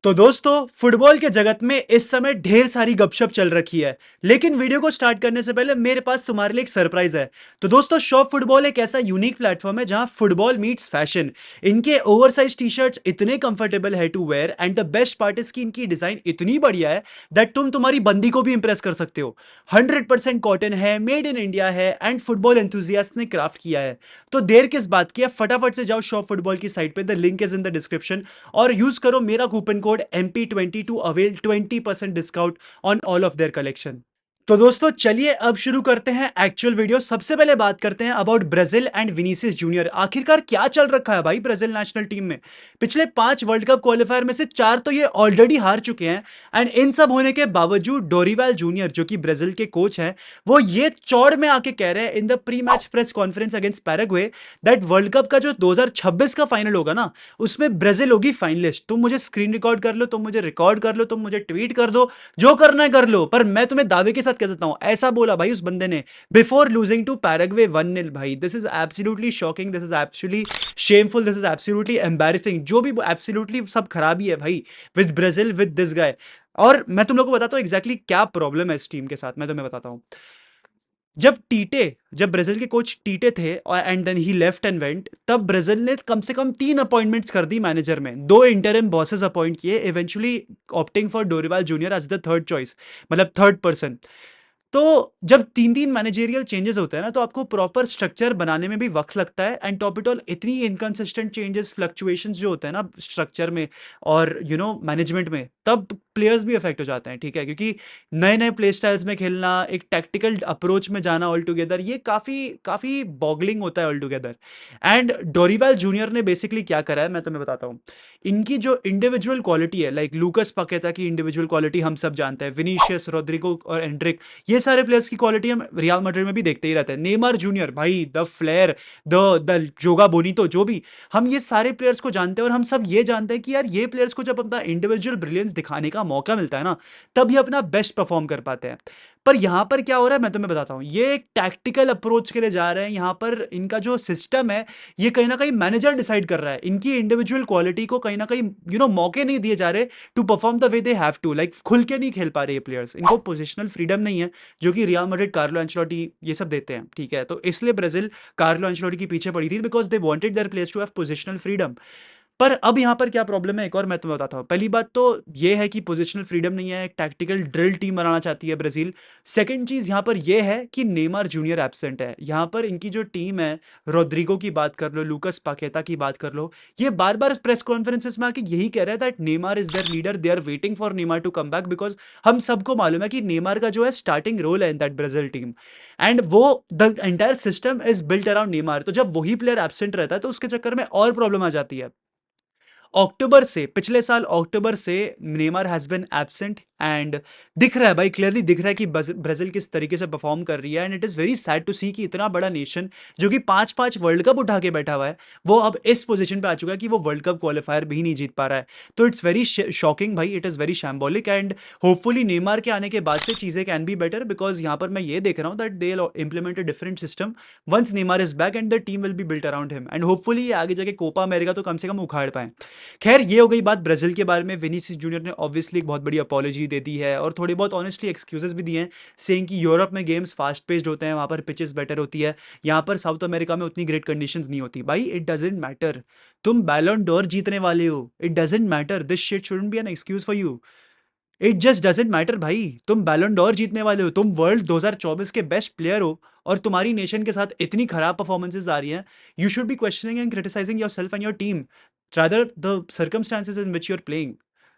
तो दोस्तों फुटबॉल के जगत में इस समय ढेर सारी गपशप चल रखी है। लेकिन वीडियो को स्टार्ट करने से पहले मेरे पास तुम्हारे लिए एक सरप्राइज है। तो दोस्तों शॉप फुटबॉल एक ऐसा यूनिक प्लेटफॉर्म है जहां फुटबॉल मीट्स फैशन। इनके ओवरसाइज टी शर्ट्स इतने कंफर्टेबल है to wear and the best part is कि इनकी डिजाइन इतनी बढ़िया है दैट तुम तुम्हारी बंदी को भी इंप्रेस कर सकते हो। 100% कॉटन है, मेड इन इंडिया है एंड फुटबॉल एंथुजियास्ट ने क्राफ्ट किया है। तो देर किस बात की है, फटाफट से जाओ शॉप फुटबॉल की साइट पे, the link is in the description और यूज करो मेरा coupon code MP20 to avail 20% discount on all of their collection. तो दोस्तों चलिए अब शुरू करते हैं एक्चुअल वीडियो। सबसे पहले बात करते हैं about Brazil and Vinicius junior. आखिरकार क्या चल रखा है भाई ब्राजील नेशनल टीम में। पिछले 5 वर्ल्ड कप क्वालिफायर में से 4 तो ये ऑलरेडी हार चुके हैं एंड इन सब होने के बावजूद डोरिवाल जूनियर जो कि ब्राजील के कोच हैं, वो ये चौड़ में आके कह रहे हैं in the pre match press conference against Paraguay that world cup का जो 2026 का फाइनल होगा ना, उसमें ब्राजील होगी फाइनलिस्ट। तुम मुझे स्क्रीन रिकॉर्ड कर लो, तुम मुझे रिकॉर्ड कर लो, तुम मुझे ट्वीट कर दो, जो करना है कर लो, पर मैं तुम्हें दावे के साथ कह सकता हूं ऐसा बोला भाई उस बंदे ने बिफोर लूजिंग टू पैराग्वे 1-0। भाई this is absolutely shocking, this is absolutely shameful, this is absolutely embarrassing. जो भी एब्सोल्युटली सब खराबी है भाई with Brazil with this guy. और मैं तुम लोग को बताता हूं एग्जैक्टली क्या प्रॉब्लम है इस टीम के साथ। मैं तुम्हें बताता हूं, जब ब्राजील के कोच टीटे थे और and then he left and went, तब ब्राजील ने कम से कम 3 अपॉइंटमेंट्स कर दी मैनेजर में, 2 इंटरिम बॉसेस अपॉइंट किए, eventually opting for Dorival Junior as the third choice, मतलब थर्ड पर्सन। तो जब 3 मैनेजेरियल चेंजेस होते हैं ना, तो आपको प्रॉपर स्ट्रक्चर बनाने में भी वक्त लगता है एंड टॉप इट ऑल इतनी इनकंसिस्टेंट चेंजेस फ्लक्चुएशंस जो होते हैं ना स्ट्रक्चर में और मैनेजमेंट में, तब प्लेयर्स भी अफेक्ट हो जाते हैं। ठीक है, क्योंकि नए नए प्ले स्टाइल्स में खेलना, एक टैक्टिकल अप्रोच में जाना ऑल टुगेदर, ये काफ़ी काफ़ी बॉगलिंग होता है ऑल टुगेदर। एंड डोरिवाल जूनियर ने बेसिकली क्या करा है मैं तुम्हें बताता हूँ। इनकी जो इंडिविजुअल क्वालिटी है, लाइक लूकस पकेता की इंडिविजुअल क्वालिटी हम सब जानते हैं, विनीशियस, रोड्रिगो और एंड्रिक, ये सारे प्लेयर्स की क्वालिटी हम रियल मैड्रिड में भी देखते ही रहते हैं। नेमार जूनियर भाई, द फ्लेयर, द जोगा बोनीतो, जो भी, हम ये सारे प्लेयर्स को जानते हैं और हम सब ये जानते हैं कि यार ये प्लेयर्स को जब अपना इंडिविजुअल ब्रिलियंस दिखाने का मौका मिलता है ना, तब ये अपना बेस्ट परफॉर्म कर पाते हैं। पर यहां पर क्या हो रहा है मैं तुम्हें बताता हूं, ये एक टैक्टिकल अप्रोच के लिए जा रहे हैं। यहां पर इनका जो सिस्टम है, ये कहीं ना कहीं मैनेजर डिसाइड कर रहा है। इनकी इंडिविजुअल क्वालिटी को कहीं ना कहीं मौके नहीं दिए जा रहे to perform the way they have to, like खुल के नहीं खेल पा रहे ये प्लेयर्स, इनको पोजिशनल फ्रीडम नहीं है जो कि रियल मैड्रिड, कार्लो एंचेलोटी ये सब देते हैं। ठीक है, तो इसलिए ब्राजील कार्लो एंचेलोटी के पीछे पड़ी थी because they wanted their players to have positional freedom. पर अब यहां पर क्या प्रॉब्लम है, एक और मैं तुम्हें बताता हूं। पहली बात तो यह है कि पोजिशनल फ्रीडम नहीं है, एक टैक्टिकल ड्रिल टीम बनाना चाहती है ब्राजील। सेकंड चीज यहां पर यह है कि नेमार जूनियर एब्सेंट है। यहां पर इनकी जो टीम है, रोड्रिगो की बात कर लो, लूकस पाकेता की बात कर लो, ये बार बार प्रेस कॉन्फ्रेंसेस में आके यही कह रहा है that Neymar is their leader, they are waiting for Neymar to come back, because हम सबको मालूम है कि नेमार का जो है स्टार्टिंग रोल है in that Brazil team and वो the entire system is built around Neymar. तो जब वही प्लेयर एब्सेंट रहता है तो उसके चक्कर में और प्रॉब्लम आ जाती है। अक्टूबर से, पिछले साल अक्टूबर से Neymar has been absent and दिख रहा है भाई, क्लियरली दिख रहा है कि ब्राजील किस तरीके से परफॉर्म कर रही है। And it is very sad to see कि इतना बड़ा नेशन जो कि 5-5 वर्ल्ड कप उठा के बैठा हुआ है, वो अब इस पोजीशन पे आ चुका है कि वो वर्ल्ड कप क्वालिफायर भी नहीं जीत पा रहा है। तो इट्स वेरी शॉकिंग भाई, it is very shambolic and hopefully Neymar के आने के बाद से चीजें कैन बी बेटर, बिकॉज यहाँ पर मैं ये देख रहा हूँ that they implement a different system once Neymar is back and the team will be built around him and hopefully ये आगे जाके कोपा अमेरिका तो कम से कम उखाड़ पाए। खैर ये हो गई बात ब्राजील के बारे में। विनीसियस जूनियर ने ऑब्वियसली एक बहुत बड़ी अपॉलॉजी दे दी है और थोड़ी बहुत ऑनेस्टली एक्सक्यूजेस भी दिए हैं, सेइंग कि यूरोप में गेम्स फास्ट पेस्ड होते हैं, वहाँ पर पिचेस बेटर होती है, यहाँ पर साउथ अमेरिका में उतनी ग्रेट कंडीशंस नहीं होती। भाई इट डजेंट मैटर, तुम बैलन डोर जीतने वाले हो, it doesn't matter, this shit shouldn't be an excuse for you, it just doesn't matter. भाई तुम बैलन डोर जीतने वाले हो, तुम वर्ल्ड 2024 के बेस्ट प्लेयर हो और तुम्हारी नेशन के साथ इतनी खराब परफॉर्मेंसेज आ रही हैं, you should be questioning and criticising yourself and your team rather the circumstances in which you're playing.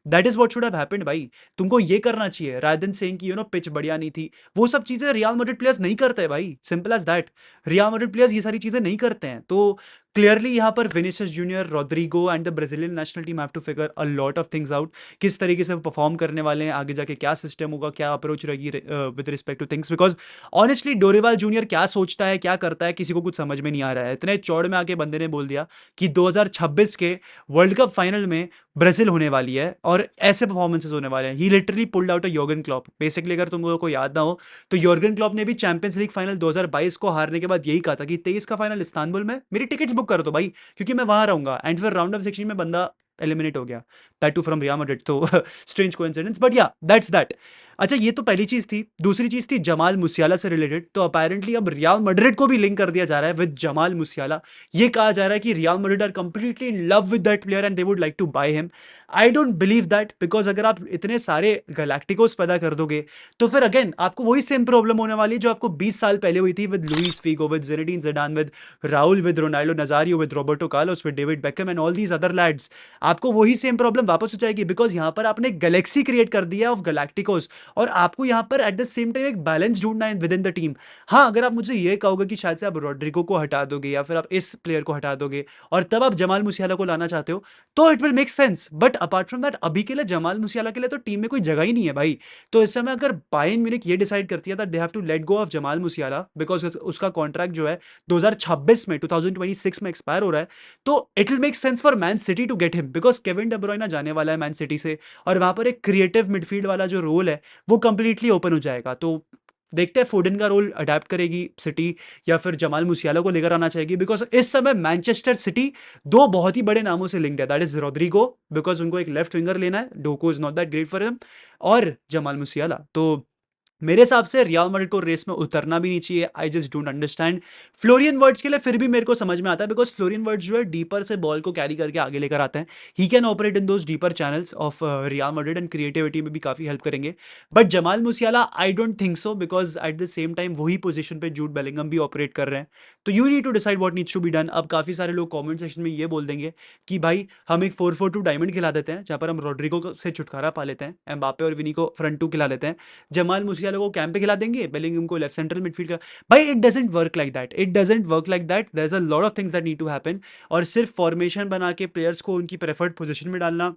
That is what should have happened भाई। तुमको ये करना चाहिए रादर देन सेइंग कि पिच बढ़िया नहीं थी। वो सब चीजें रियल मैड्रिड प्लेयर्स नहीं करते भाई, simple as that. Real Madrid players ये सारी चीजें नहीं करते हैं। तो क्लियरली यहाँ पर Vinicius Junior, Rodrigo and the Brazilian national team have to figure a lot of things out, किस तरीके से परफॉर्म करने वाले हैं, आगे जाके क्या सिस्टम होगा, क्या अप्रोच रहेगी with respect to things, because honestly Dorival Junior क्या सोचता है, क्या करता है, किसी को कुछ समझ में नहीं आ रहा है। इतने चौड़ में आके बंदे ने बोल दिया कि 2026 के वर्ल्ड कप फाइनल में ब्राजील होने वाली है और ऐसे परफॉर्मेंसेस होने वाले हैं। He literally pulled out a Jurgen Klopp. Basically अगर तुमको याद ना हो तो योर्गन क्लॉप ने भी चैंपियंस लीग फाइनल 2022 को हारने के बाद यही कहा था कि 23 का फाइनल इस्तांबुल में मेरी टिकट्स बुक कर दो भाई, क्योंकि मैं वहां रहूंगा। एंड फिर राउंड ऑफ 16 में बंदा एलिमिनेट हो गया, that too from Real Madrid. तो strange coincidence, but yeah that's that. अच्छा, ये तो पहली चीज थी। दूसरी चीज थी जमाल मुसियाला से रिलेटेड। तो अपेरेंटली अब रियल मैड्रिड को भी लिंक कर दिया जा रहा है विद जमाल मुसियाला। ये कहा जा रहा है कि Real Madrid are completely in love with that player and they would like to buy him. I don't believe that, because अगर आप इतने सारे गैलेक्टिकोस पैदा कर दोगे तो फिर अगेन आपको वही सेम प्रॉब्लम होने वाली है जो आपको 20 साल पहले हुई थी with Luis Figo, with Zinedine Zidane, with Raul, with Ronaldo Nazario, with Roberto Carlos, with David Beckham and all these other lads. आपको वही सेम प्रॉब्लम वापस हो जाएगी, बिकॉज यहाँ पर आपने गैलेक्सी क्रिएट कर दिया ऑफ गैलेक्टिकोस, और आपको यहाँ पर एट द सेम टाइम एक बैलेंस ढूंढना है विद इन द टीम। हाँ, अगर आप मुझे ये कहोगे कि शायद से आप रोड्रिगो को हटा दोगे या फिर आप इस प्लेयर को हटा दोगे और तब आप जमाल मुसियाला को लाना चाहते हो, तो it will make sense. But apart from that अभी के लिए जमाल मुसियाला के लिए तो टीम में कोई जगह ही नहीं है भाई। तो इस समय अगर बायर्न म्यूनिख ये डिसाइड करती है that they have to let go of Jamal Musiala, because उसका कॉन्ट्रैक्ट जो है 2026 में 2026 में एक्सपायर हो रहा है, तो it will make sense for Man City to get him, because Kevin de Bruyne जाने वाला है मैन सिटी से, और वहां पर एक क्रिएटिव मिडफील्ड वाला जो रोल है वो कंप्लीटली ओपन हो जाएगा। तो देखते हैं फोडन का रोल अडेप्ट करेगी सिटी या फिर जमाल मुसियाला को लेकर आना चाहेगी, बिकॉज इस समय मैनचेस्टर सिटी दो बहुत ही बड़े नामों से लिंक्ड है, दैट इज रोड्रिगो, बिकॉज उनको एक लेफ्ट विंगर लेना है, डोको is not that great for him, और जमाल मुसियाला। तो मेरे हिसाब से रियल मैड्रिड को रेस में उतरना भी नहीं चाहिए। I just don't understand Florian words के लिए, फिर भी मेरे को समझ में आता है, बिकॉज फ्लोरियन वर्ड्स जो है डीपर से बॉल को कैरी करके आगे लेकर आते हैं। He can operate in those deeper channels of Real Madrid and creativity में भी काफी हेल्प करेंगे। But Jamal Musiala I don't think so, because at the same time वही पोजीशन पे जूड बेलिंगम भी ऑपरेट कर रहे हैं। तो you need to decide what needs to be done. अब काफी सारे लोग कमेंट सेक्शन में ये बोल देंगे कि भाई हम एक 4-4-2 डायमंड खिला देते हैं, जहां पर हम रोड्रिगो से छुटकारा पा लेते हैं, एम्बापे और विनी को फ्रंट टू खिला लेते हैं, जमाल मुसियाला को कैंप पे खिला देंगे, बेलिंगम को लेफ्ट सेंट्रल मिडफील्ड का। भाई it doesn't work like that, it doesn't work like that, there is a lot of things that need to happen. और सिर्फ फॉर्मेशन बना के प्लेयर्स को उनकी प्रेफर्ड पोजीशन में डालना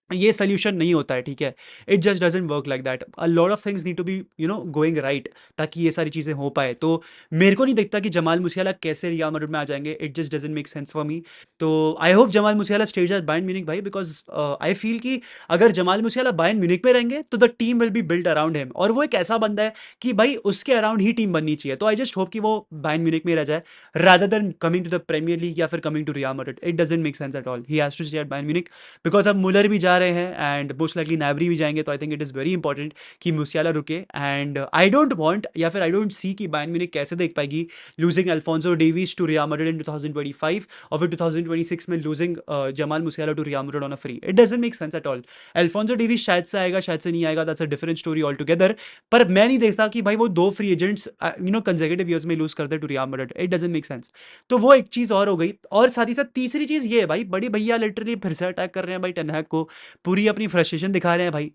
ये सोल्यूशन नहीं होता है, ठीक है। It just doesn't work like that, a lot of things need to be going right, ताकि ये सारी चीज़ें हो पाए। तो मेरे को नहीं दिखता कि जमाल मुसियाला कैसे रियल मैड्रिड में आ जाएंगे, it just doesn't make sense for me. तो I hope Jamal Musiala stays at Bayern Munich भाई, बिकॉज आई फील कि अगर जमाल मुसियाला बायर्न म्यूनिख में रहेंगे तो the team will be built around him, और वो एक ऐसा बंदा है कि भाई उसके अराउंड ही टीम बननी चाहिए। तो आई जस्ट होप कि वो बायर्न म्यूनिख में रह जाए rather than coming to the Premier League या फिर coming to Real Madrid. It doesn't make sense at all, he has to stay at Bayern Munich, because अब मुलर भी जा रहे हैं एंड मोस्ट लाइकली नाबरी भी जाएंगे। तो I think it is very important कि मुसियाला रुके, एंड आई डोंट वांट या फिर आई डोंट सी कि बायर्न म्यूनिख कैसे देख पाएगी losing Alphonso Davies to Real Madrid in 2025 और फिर 2026 में losing Jamal Musiala to Real Madrid on a free. It doesn't make sense at all. Alphonso Davies शायद से आएगा, शायद से नहीं आएगा, that's a different story altogether. पर मैं नहीं देखता कि भाई वो दो फ्री एजेंट्स कंसेक्यूटिव ईयर्स में लूज करते to Real Madrid, it doesn't make sense. तो वो एक चीज़ और हो गई, और साथ ही साथ तीसरी चीज़ ये है भाई, बड़ी भैया लिटरली फिर से अटैक कर रहे हैं भाई टेन हैग को, पूरी अपनी फ्रस्ट्रेशन दिखा रहे हैं भाई।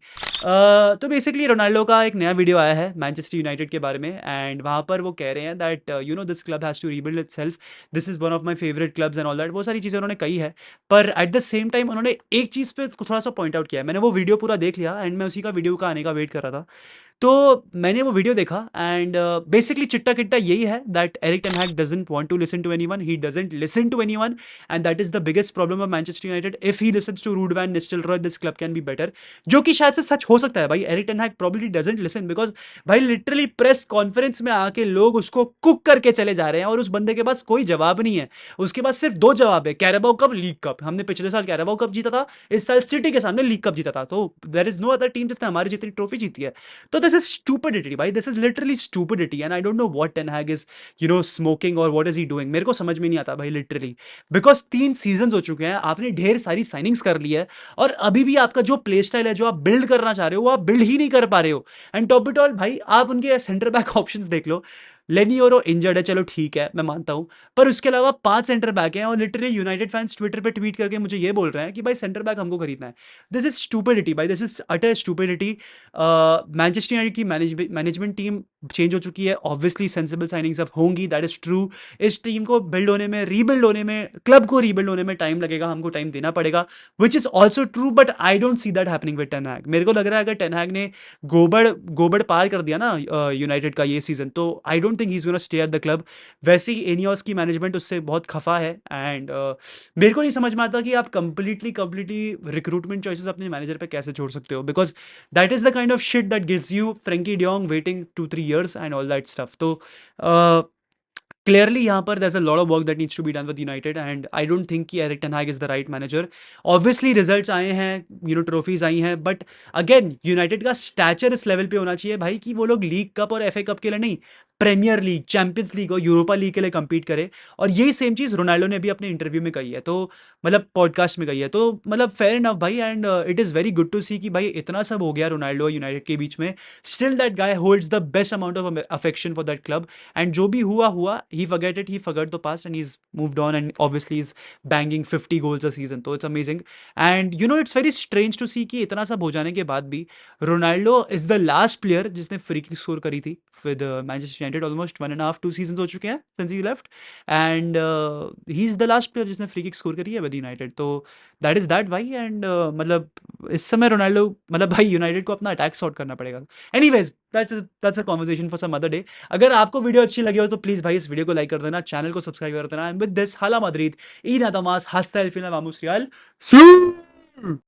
तो बेसिकली रोनाल्डो का एक नया वीडियो आया है मैनचेस्टर यूनाइटेड के बारे में, एंड वहाँ पर वो कह रहे हैं that this club has to rebuild itself, this is one of my favourite clubs and all that, वो सारी चीज़ें उन्होंने कही है। पर एट द सेम टाइम उन्होंने एक चीज़ पे थोड़ा सा पॉइंट आउट किया है। मैंने वो वीडियो पूरा देख लिया एंड मैं उसी का वीडियो का आने का वेट कर रहा था। तो मैंने वो वीडियो देखा एंड बेसिकली चिट्टा किट्टा यही है that Erik ten Hag doesn't want to listen to anyone, he doesn't listen to anyone, and that is the biggest problem of Manchester United. If he listens to Ruud van Nistelrooy this club can be better, जो कि शायद से सच हो सकता है भाई। Erik ten Hag probably doesn't listen, because भाई लिटरली प्रेस कॉन्फ्रेंस में आके लोग उसको कुक करके चले जा रहे हैं और उस बंदे के पास कोई जवाब नहीं है। उसके पास सिर्फ दो जवाब है, कैराबाओ कप, लीग कप। हमने पिछले साल कैराबाओ कप जीता था, इस साल सिटी के सामने लीग कप जीता था, तो there is no other team जिसने हमारी जितनी ट्रॉफी जीती है। तो दिस इज स्टूपिडिटी भाई, this is literally stupidity, and I don't know what ten Hag is smoking और व्हाट इज ही डूइंग, मेरे को समझ में नहीं आता भाई लिटरली। बिकॉज 3 सीजन हो चुके हैं, आपने ढेर सारी साइनिंग्स कर ली है, और अभी भी आपका जो प्ले स्टाइल है, जो आप बिल्ड करना चाह रहे हो, वो आप बिल्ड ही नहीं कर पा रहे हो। एंड टॉप इट ऑल भाई, आप उनके सेंटर बैक ऑप्शंस देख लो। लेनी ओरो इंजर्ड है, चलो ठीक है, मैं मानता हूं, पर उसके अलावा 5 सेंटर बैक हैं, और लिटरली यूनाइटेड फैंस ट्विटर पे ट्वीट करके मुझे ये बोल रहे हैं कि भाई सेंटर बैक हमको खरीदना है। दिस इज स्टूपिडिटी भाई, this is utter stupidity. Manchester United की मैनेजमेंट टीम चेंज हो चुकी है, ऑब्वियसली सेंसिबल साइनिंग्स अब होंगी, दैट इज ट्रू। इस टीम को बिल्ड होने में, रीबिल्ड होने में, क्लब को रीबिल्ड होने में टाइम लगेगा, हमको टाइम देना पड़ेगा, which is also true. But I don't see that happening with Ten Hag. मेरे को लग रहा है अगर टेन हैग ने गोबड़ गोबड़ पार कर दिया ना यूनाइटेड का ये सीजन, तो आई don't think he is gonna stay at the club. वैसे ही एनियोस की मैनेजमेंट उससे बहुत खफा है, एंड मेरे को नहीं समझ में आता कि आप कंप्लीटली कंप्लीटली रिक्रूटमेंट चॉइसेस अपने मैनेजर पे कैसे छोड़ सकते हो, because that is the kind of shit that gives you Frenkie de Jong waiting 2-3 years and all that stuff. तो clearly यहाँ पर there's a lot of work that needs to be done with United and I don't think कि Erik Ten Hag is the right manager. Obviously results आए हैं, trophies आई हैं, but again United का stature इस level पे होना चाहिए भाई कि वो लोग लीग कप और एफए कप के लिए नहीं, प्रीमियर लीग, चैंपियंस लीग और यूरोपा लीग के लिए compete करे। और यही सेम चीज़ रोनाल्डो ने भी अपने इंटरव्यू में कही है, तो मतलब पॉडकास्ट में कही है, तो मतलब फेयर इनफ भाई। And it is very good to see कि भाई इतना सब हो गया रोनाल्डो और यूनाइटेड के बीच में, still that guy holds the best amount of affection for that club. And जो भी हुआ हुआ, he forgot the past and he's moved on, and obviously he's banging 50 goals a season, तो it's amazing। and it's very strange to see कि इतना सब हो जाने के बाद भी Ronaldo is the last player जिसने फ्री किक स्कोर करी थी with Manchester United. Almost 1.5 2 season हो चुके हैं since he left, and he is the last player जिसने फ्री किक स्कोर करी है विद यूनाइटेड। तो दैट इज दैट भाई। एंड मतलब इस समय रोनाल्डो, मतलब भाई यूनाइटेड को अपना अटैक सॉर्ट करना पड़ेगा। Anyways that's a conversation for some other day. अगर आपको वीडियो अच्छी लगी हो तो प्लीज भाई इस वीडियो को लाइक कर देना, चैनल को सब्सक्राइब कर देना। एंड विद दिस हाला मद्रीद ई नादामास हस्ता एल फिना वामुस रियाल।